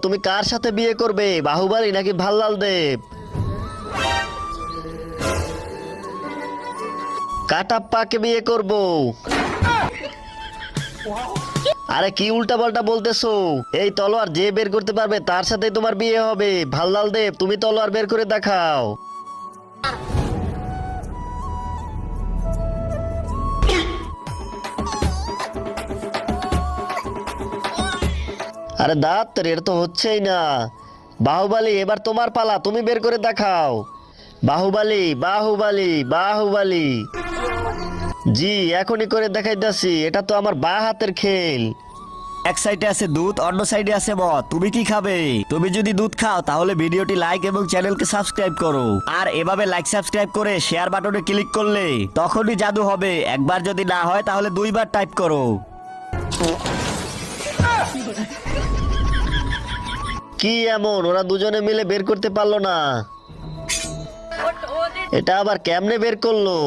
তুমি কার সাথে বিয়ে করবে, বাহুবলী নাকি ভাল্লাল দেব? কাটাপ্পাকে বিয়ে করব। আরে কি উল্টা পাল্টা বলতেছো? এই তলোয়ার যে বের করতে পারবে তার সাথে তোমার বিয়ে হবে। ভাল্লাল দেব, তুমি তলোয়ার বের করে দেখাও। আরে দাঁত এটা তো হচ্ছেই না। বাহুবলী, এবার তোমার পালা, তুমি বের করে দেখাও। বাহুবলী, বাহুবলী, বাহুবলী। জি, এখনই করে দেখাইতাছি। এটা তো আমার বাঁ হাতের খেল। এক সাইডে আছে দুধ, অন্য সাইডে আছে মদ। তুমি কি খাবে? তুমি যদি দুধ খাও তাহলে ভিডিওটি লাইক এবং চ্যানেলকে সাবস্ক্রাইব করো। আর এভাবে লাইক সাবস্ক্রাইব করে শেয়ার বাটনে ক্লিক করলে তখনই জাদু হবে। একবার যদি না হয় তাহলে দুইবার টাইপ করো। কি এমন, ওরা দুজনে মিলে বের করতে পারলো না? এটা আবার কেমনে বের করলো?